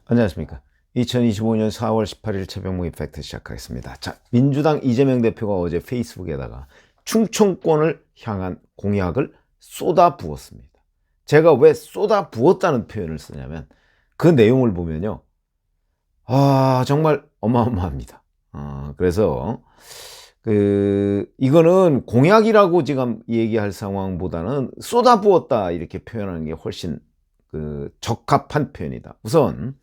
안녕하십니까. 2025년 4월 18일 최병무 임팩트 시작하겠습니다. 자, 민주당 이재명 대표가 어제 페이스북에다가 충청권을 향한 공약을 쏟아부었습니다. 제가 왜 쏟아부었다는 표현을 쓰냐면 그 내용을 보면요, 정말 어마어마합니다. 그래서 이거는 공약이라고 지금 얘기할 상황보다는 쏟아부었다 이렇게 표현하는 게 훨씬 적합한 표현이다. 우선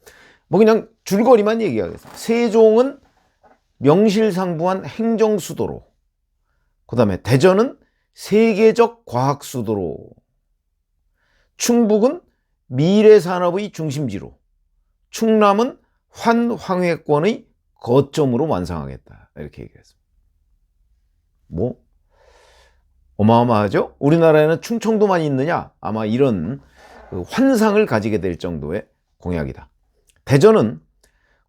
뭐 그냥 줄거리만 얘기하겠습니다. 세종은 명실상부한 행정수도로, 그 다음에 대전은 세계적 과학수도로, 충북은 미래산업의 중심지로, 충남은 환황해권의 거점으로 완성하겠다 이렇게 얘기했습니다. 뭐 어마어마하죠? 우리나라에는 충청도만 있느냐? 아마 이런 환상을 가지게 될 정도의 공약이다. 대전은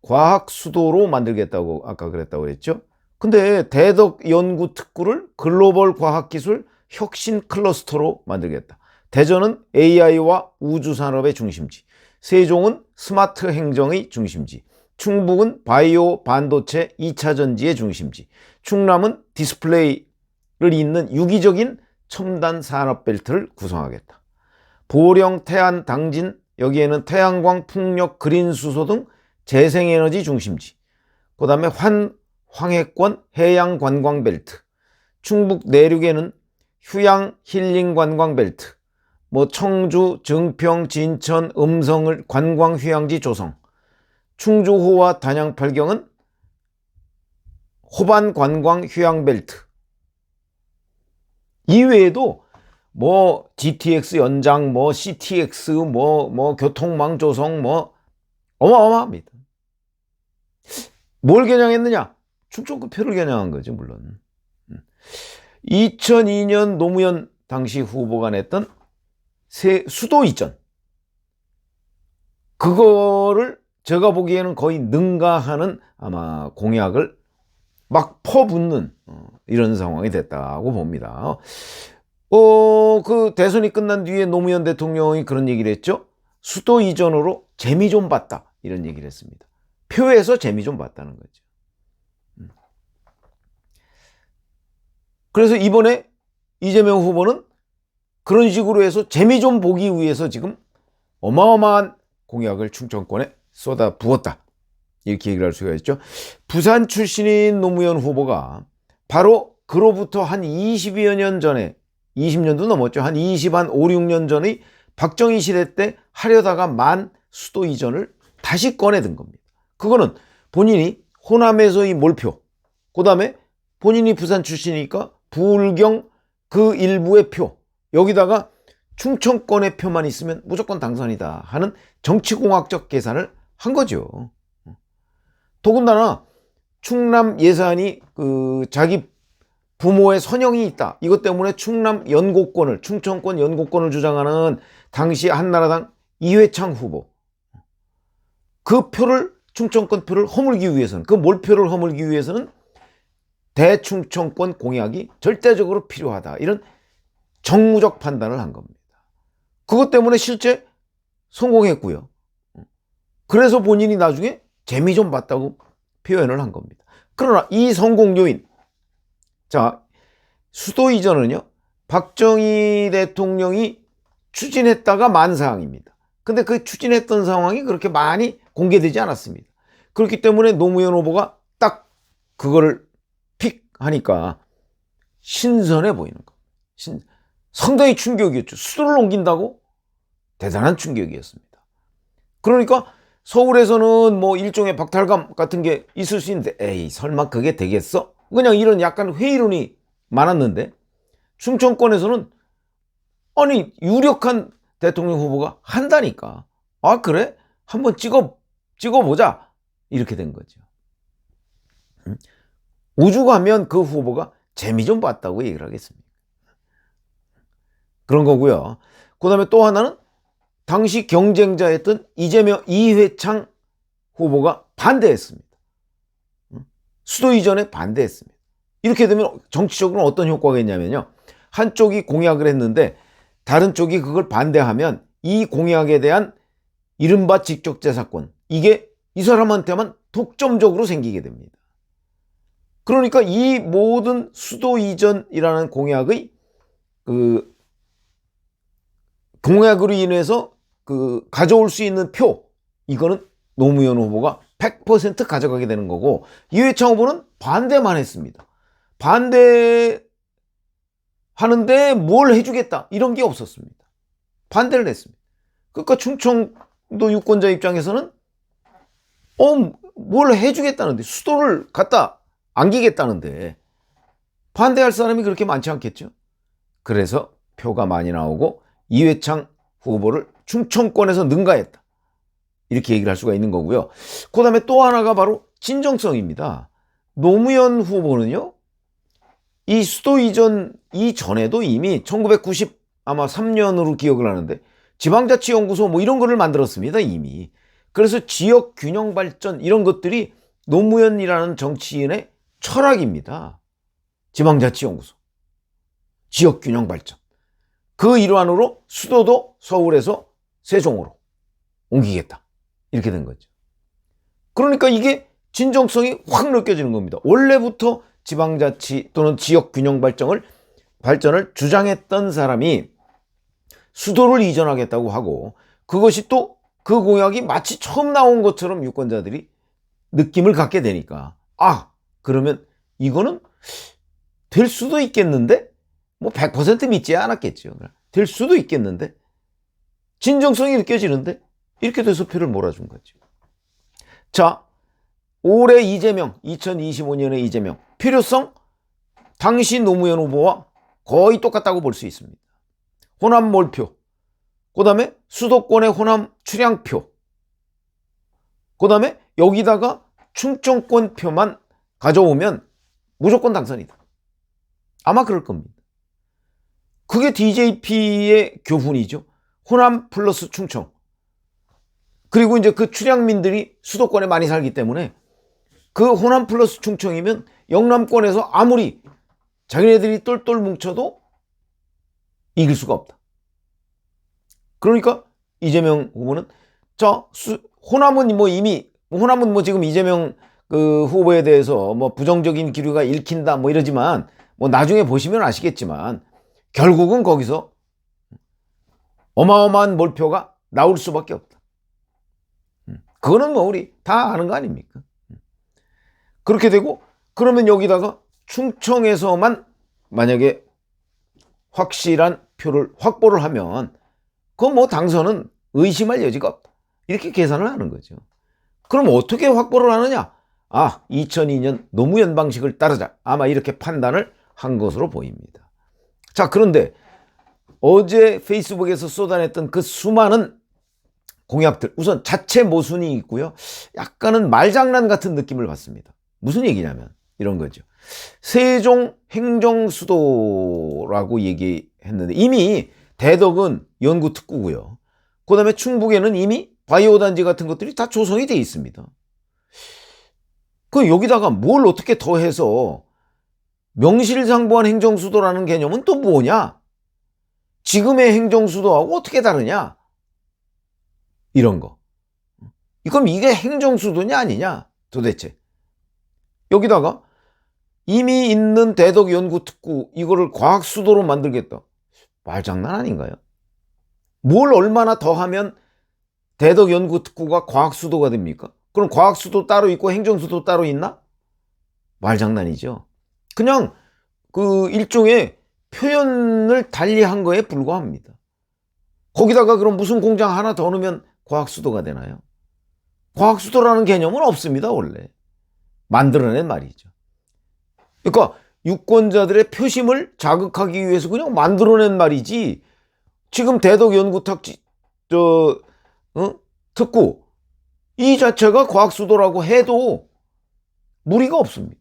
과학 수도로 만들겠다고 아까 그랬다고 그랬죠. 근데 대덕 연구 특구를 글로벌 과학기술 혁신 클러스터로 만들겠다. 대전은 AI와 우주 산업의 중심지, 세종은 스마트 행정의 중심지, 충북은 바이오 반도체 2차 전지의 중심지, 충남은 디스플레이를 잇는 유기적인 첨단 산업 벨트를 구성하겠다. 보령, 태안, 당진, 여기에는 태양광, 풍력, 그린 수소 등 재생에너지 중심지, 그 다음에 황해권 해양 관광 벨트, 충북 내륙에는 휴양 힐링 관광 벨트, 뭐 청주, 증평, 진천, 음성을 관광 휴양지 조성, 충주호와 단양 팔경은 호반 관광 휴양 벨트. 이외에도 뭐 GTX 연장, 뭐 CTX, 뭐 교통망 조성, 뭐 어마어마합니다. 뭘 겨냥했느냐? 충청도표를 겨냥한 거죠, 물론. 2002년 노무현 당시 후보가 냈던 수도 이전, 그거를 제가 보기에는 거의 능가하는 아마 공약을 막 퍼붓는 이런 상황이 됐다고 봅니다. 그 대선이 끝난 뒤에 노무현 대통령이 그런 얘기를 했죠. 수도 이전으로 재미 좀 봤다 이런 얘기를 했습니다. 표에서 재미 좀 봤다는 거죠. 그래서 이번에 이재명 후보는 그런 식으로 해서 재미 좀 보기 위해서 지금 어마어마한 공약을 충청권에 쏟아 부었다 이렇게 얘기를 할 수가 있죠. 부산 출신인 노무현 후보가 바로 그로부터 한 20여 년 전에, 20년도 넘었죠. 한 5, 6년 전의 박정희 시대 때 하려다가 만 수도 이전을 다시 꺼내든 겁니다. 그거는 본인이 호남에서의 몰표, 그 다음에 본인이 부산 출신이니까 부울경 그 일부의 표, 여기다가 충청권의 표만 있으면 무조건 당선이다 하는 정치공학적 계산을 한 거죠. 더군다나 충남 예산이 자기 부모의 선영이 있다, 이것 때문에 충남 연고권을, 충청권 연고권을 주장하는 당시 한나라당 이회창 후보, 그 표를, 충청권 표를 허물기 위해서는, 그 몰표를 허물기 위해서는 대충청권 공약이 절대적으로 필요하다, 이런 정무적 판단을 한 겁니다. 그것 때문에 실제 성공했고요. 그래서 본인이 나중에 재미 좀 봤다고 표현을 한 겁니다. 그러나 이 성공 요인, 자, 수도 이전은요, 박정희 대통령이 추진했다가 만 사항입니다. 근데 그 추진했던 상황이 그렇게 많이 공개되지 않았습니다. 그렇기 때문에 노무현 후보가 딱 그거를 픽 하니까 신선해 보이는 겁니다. 상당히 충격이었죠. 수도를 옮긴다고? 대단한 충격이었습니다. 그러니까 서울에서는 뭐 일종의 박탈감 같은 게 있을 수 있는데, 에이 설마 그게 되겠어? 그냥 이런 약간 회의론이 많았는데, 충청권에서는 아니 유력한 대통령 후보가 한다니까, 아 그래? 한번 찍어보자 이렇게 된 거죠. 오죽하면 그 후보가 재미 좀 봤다고 얘기를 하겠습니까? 그런 거고요. 그 다음에 또 하나는 당시 경쟁자였던 이회창 후보가 반대했습니다. 수도 이전에 반대했습니다. 이렇게 되면 정치적으로 어떤 효과가 있냐면요, 한쪽이 공약을 했는데 다른 쪽이 그걸 반대하면 이 공약에 대한 이른바 직접재산권, 이게 이 사람한테만 독점적으로 생기게 됩니다. 그러니까 이 모든 수도 이전이라는 공약의 그 공약으로 인해서 그 가져올 수 있는 표, 이거는 노무현 후보가 100% 가져가게 되는 거고, 이회창 후보는 반대만 했습니다. 반대하는데 뭘 해주겠다 이런 게 없었습니다. 반대를 했습니다. 그러니까 충청도 유권자 입장에서는 뭘 해주겠다는데, 수도를 갖다 안기겠다는데 반대할 사람이 그렇게 많지 않겠죠. 그래서 표가 많이 나오고 이회창 후보를 충청권에서 능가했다, 이렇게 얘기를 할 수가 있는 거고요. 그 다음에 또 하나가 바로 진정성입니다. 노무현 후보는요, 이 수도 이전 이전에도 이미 1993년으로 기억을 하는데 지방자치연구소 뭐 이런 거를 만들었습니다, 이미. 그래서 지역 균형 발전 이런 것들이 노무현이라는 정치인의 철학입니다. 지방자치연구소, 지역 균형 발전. 그 일환으로 수도도 서울에서 세종으로 옮기겠다, 이렇게 된 거죠. 그러니까 이게 진정성이 확 느껴지는 겁니다. 원래부터 지방자치 또는 지역 균형 발전을 주장했던 사람이 수도를 이전하겠다고 하고, 그것이 또 그 공약이 마치 처음 나온 것처럼 유권자들이 느낌을 갖게 되니까, 그러면 이거는 될 수도 있겠는데, 뭐 100% 믿지 않았겠죠. 될 수도 있겠는데, 진정성이 느껴지는데, 이렇게 돼서 표를 몰아준 거죠. 자, 올해 이재명, 2025년의 이재명, 필요성 당시 노무현 후보와 거의 똑같다고 볼 수 있습니다. 호남 몰표, 그 다음에 수도권의 호남 출향표, 그 다음에 여기다가 충청권 표만 가져오면 무조건 당선이다. 아마 그럴 겁니다. 그게 DJP의 교훈이죠. 호남 플러스 충청. 그리고 이제 그 출향민들이 수도권에 많이 살기 때문에 그 호남 플러스 충청이면 영남권에서 아무리 자기네들이 똘똘 뭉쳐도 이길 수가 없다. 그러니까 이재명 후보는 호남은 뭐 지금 이재명 그 후보에 대해서 뭐 부정적인 기류가 읽힌다 뭐 이러지만, 뭐 나중에 보시면 아시겠지만 결국은 거기서 어마어마한 몰표가 나올 수밖에 없다. 그거는 뭐 우리 다 아는 거 아닙니까? 그렇게 되고, 그러면 여기다가 충청에서만 만약에 확실한 표를 확보를 하면 그건 뭐 당선은 의심할 여지가 없다, 이렇게 계산을 하는 거죠. 그럼 어떻게 확보를 하느냐? 2002년 노무현 방식을 따르자, 아마 이렇게 판단을 한 것으로 보입니다. 자, 그런데 어제 페이스북에서 쏟아냈던 그 수많은 공약들, 우선 자체 모순이 있고요, 약간은 말장난 같은 느낌을 받습니다. 무슨 얘기냐면 이런 거죠. 세종 행정수도라고 얘기했는데 이미 대덕은 연구특구고요. 그 다음에 충북에는 이미 바이오 단지 같은 것들이 다 조성이 돼 있습니다. 그 여기다가 뭘 어떻게 더해서 명실상부한 행정수도라는 개념은 또 뭐냐? 지금의 행정수도하고 어떻게 다르냐? 이런 거. 그럼 이게 행정수도냐 아니냐? 도대체. 여기다가 이미 있는 대덕 연구특구 이거를 과학수도로 만들겠다. 말장난 아닌가요? 뭘 얼마나 더하면 대덕 연구특구가 과학수도가 됩니까? 그럼 과학수도 따로 있고 행정수도 따로 있나? 말장난이죠. 그냥 그 일종의 표현을 달리한 거에 불과합니다. 거기다가 그럼 무슨 공장 하나 더 넣으면 과학수도가 되나요? 과학수도라는 개념은 없습니다, 원래. 만들어낸 말이죠. 그러니까 유권자들의 표심을 자극하기 위해서 그냥 만들어낸 말이지, 지금 대덕 특구 이 자체가 과학수도라고 해도 무리가 없습니다.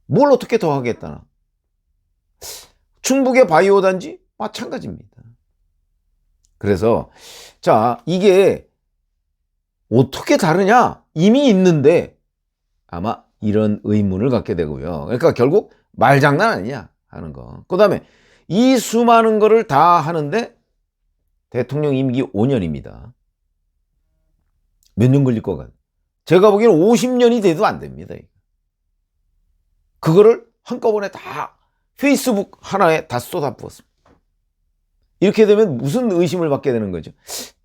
뭘 어떻게 더 하겠다나. 충북의 바이오 단지 마찬가지입니다. 그래서 이게 어떻게 다르냐? 이미 있는데 아마 이런 의문을 갖게 되고요. 그러니까 결국 말장난 아니냐 하는 거. 그 다음에 이 수많은 거를 다 하는데 대통령 임기 5년입니다. 몇 년 걸릴 것 같아요? 제가 보기에는 50년이 돼도 안 됩니다. 그거를 한꺼번에 다 페이스북 하나에 다 쏟아부었습니다. 이렇게 되면 무슨 의심을 받게 되는 거죠?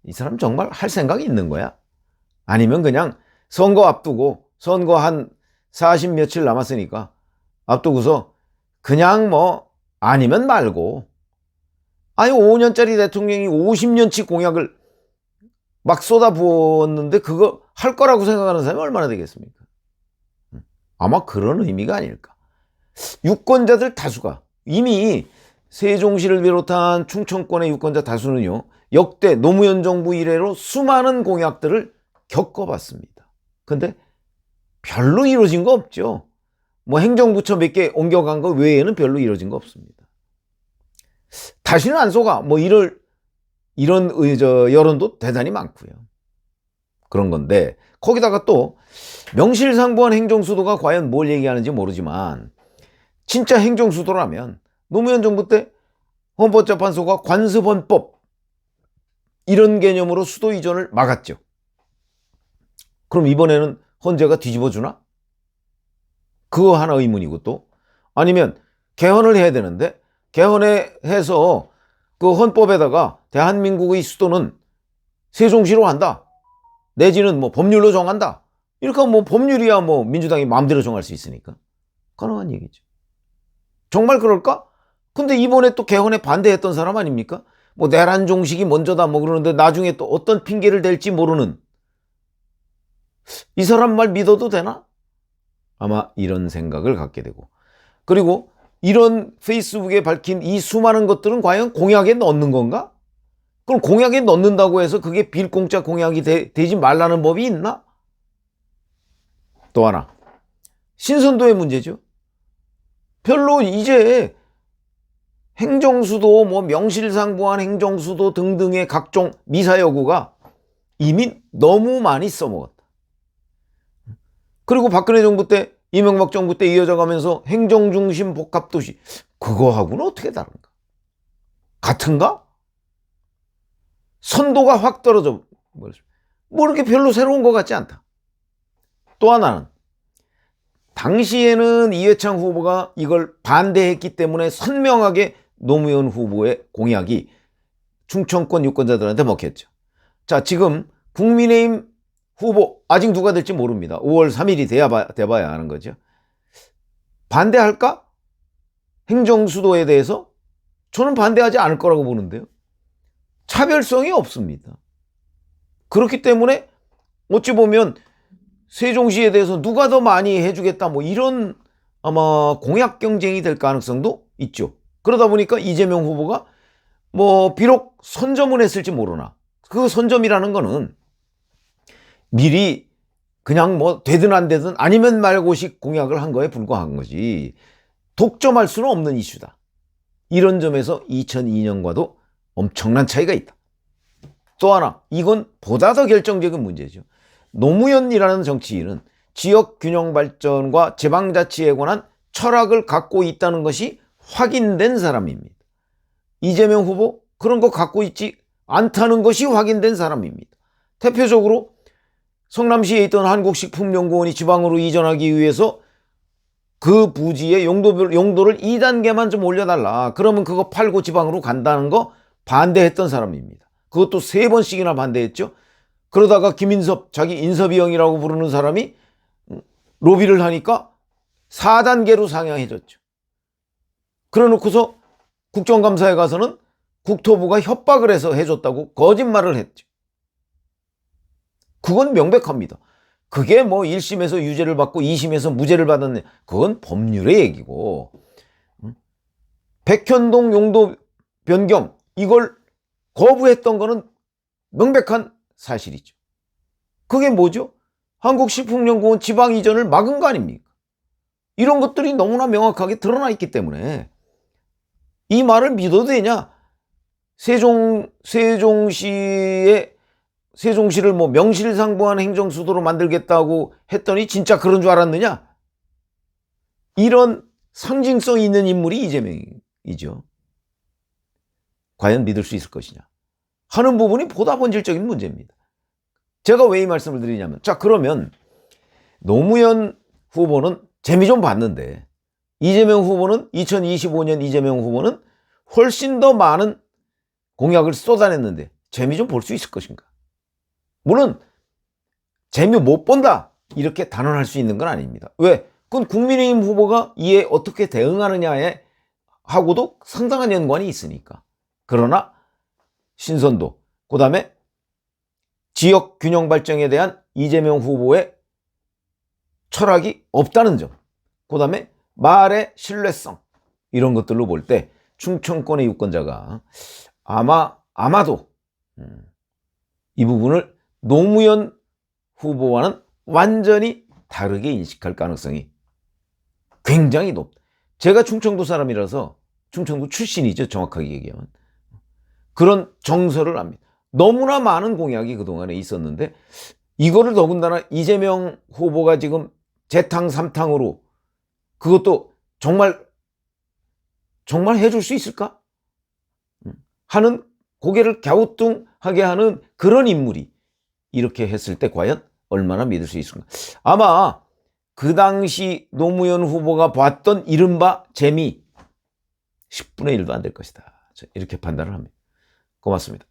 이 사람 정말 할 생각이 있는 거야? 아니면 그냥 선거 앞두고, 선거 한 40 며칠 남았으니까 앞두고서 그냥 뭐 아니면 말고, 아니 5년짜리 대통령이 50년치 공약을 막 쏟아부었는데 그거 할 거라고 생각하는 사람이 얼마나 되겠습니까? 아마 그런 의미가 아닐까. 유권자들 다수가 이미 세종시를 비롯한 충청권의 유권자 다수는요, 역대 노무현 정부 이래로 수많은 공약들을 겪어봤습니다. 근데 별로 이루어진 거 없죠. 뭐 행정부처 몇 개 옮겨간 거 외에는 별로 이루어진 거 없습니다. 다시는 안 속아. 뭐 이런 여론도 대단히 많고요. 그런 건데, 거기다가 또 명실상부한 행정수도가 과연 뭘 얘기하는지 모르지만, 진짜 행정수도라면 노무현 정부 때 헌법재판소가 관습헌법 이런 개념으로 수도 이전을 막았죠. 그럼 이번에는 헌재가 뒤집어주나? 그거 하나 의문이고, 또 아니면 개헌을 해야 되는데 개헌해서 그 헌법에다가 대한민국의 수도는 세종시로 한다, 내지는 뭐 법률로 정한다, 이렇게 하면 뭐 법률이야 뭐 민주당이 마음대로 정할 수 있으니까 가능한 얘기죠. 정말 그럴까? 근데 이번에 또 개헌에 반대했던 사람 아닙니까? 뭐 내란 종식이 먼저다 뭐 그러는데 나중에 또 어떤 핑계를 댈지 모르는 이 사람 말 믿어도 되나? 아마 이런 생각을 갖게 되고, 그리고 이런 페이스북에 밝힌 이 수많은 것들은 과연 공약에 넣는 건가? 그럼 공약에 넣는다고 해서 그게 빌공짜 공약이 되지 말라는 법이 있나? 또 하나, 신선도의 문제죠. 별로 이제 행정수도, 뭐 명실상부한 행정수도 등등의 각종 미사여구가 이미 너무 많이 써먹었다. 그리고 박근혜 정부 때, 이명박 정부 때 이어져 가면서 행정중심 복합도시, 그거하고는 어떻게 다른가? 같은가? 선도가 확 떨어져 버렸습니다. 뭐 이렇게 별로 새로운 것 같지 않다. 또 하나는, 당시에는 이회창 후보가 이걸 반대했기 때문에 선명하게 노무현 후보의 공약이 충청권 유권자들한테 먹혔죠. 자, 지금 국민의힘 후보 아직 누가 될지 모릅니다. 5월 3일이 돼봐야 하는 거죠. 반대할까? 행정수도에 대해서? 저는 반대하지 않을 거라고 보는데요. 차별성이 없습니다. 그렇기 때문에 어찌 보면 세종시에 대해서 누가 더 많이 해주겠다 뭐 이런 아마 공약 경쟁이 될 가능성도 있죠. 그러다 보니까 이재명 후보가 뭐 비록 선점은 했을지 모르나, 그 선점이라는 거는 미리 그냥 뭐 되든 안 되든 아니면 말고식 공약을 한 거에 불과한 거지 독점할 수는 없는 이슈다. 이런 점에서 2002년과도 엄청난 차이가 있다. 또 하나, 이건 보다 더 결정적인 문제죠. 노무현이라는 정치인은 지역 균형 발전과 지방자치에 관한 철학을 갖고 있다는 것이 확인된 사람입니다. 이재명 후보 그런 거 갖고 있지 않다는 것이 확인된 사람입니다. 대표적으로 성남시에 있던 한국식품연구원이 지방으로 이전하기 위해서 그 부지의 용도를 2단계만 좀 올려달라, 그러면 그거 팔고 지방으로 간다는 거 반대했던 사람입니다. 그것도 3번씩이나 반대했죠. 그러다가 김인섭, 자기 인섭이 형이라고 부르는 사람이 로비를 하니까 4단계로 상향해줬죠. 그래 놓고서 국정감사에 가서는 국토부가 협박을 해서 해줬다고 거짓말을 했죠. 그건 명백합니다. 그게 뭐 1심에서 유죄를 받고 2심에서 무죄를 받았네, 그건 법률의 얘기고, 백현동 용도 변경 이걸 거부했던 거는 명백한 사실이죠. 그게 뭐죠? 한국식품연구원 지방 이전을 막은 거 아닙니까? 이런 것들이 너무나 명확하게 드러나 있기 때문에 이 말을 믿어도 되냐? 세종시를 뭐 명실상부한 행정수도로 만들겠다고 했더니 진짜 그런 줄 알았느냐? 이런 상징성 있는 인물이 이재명이죠. 과연 믿을 수 있을 것이냐 하는 부분이 보다 본질적인 문제입니다. 제가 왜 이 말씀을 드리냐면, 자, 그러면 노무현 후보는 재미 좀 봤는데 이재명 후보는 2025년 이재명 후보는 훨씬 더 많은 공약을 쏟아냈는데 재미 좀 볼 수 있을 것인가? 물론 재미 못 본다 이렇게 단언할 수 있는 건 아닙니다. 왜? 그건 국민의힘 후보가 이에 어떻게 대응하느냐에 하고도 상당한 연관이 있으니까. 그러나 신선도, 그 다음에 지역 균형 발전에 대한 이재명 후보의 철학이 없다는 점, 그 다음에 말의 신뢰성, 이런 것들로 볼 때 충청권의 유권자가 아마도 이 부분을 노무현 후보와는 완전히 다르게 인식할 가능성이 굉장히 높다. 제가 충청도 사람이라서, 충청도 출신이죠, 정확하게 얘기하면. 그런 정서를 압니다. 너무나 많은 공약이 그동안에 있었는데 이거를 더군다나 이재명 후보가 지금 재탕 삼탕으로 그것도 정말 해줄 수 있을까 하는, 고개를 갸우뚱하게 하는 그런 인물이 이렇게 했을 때 과연 얼마나 믿을 수 있을까. 아마 그 당시 노무현 후보가 봤던 이른바 재미 10분의 1도 안 될 것이다, 이렇게 판단을 합니다. 고맙습니다.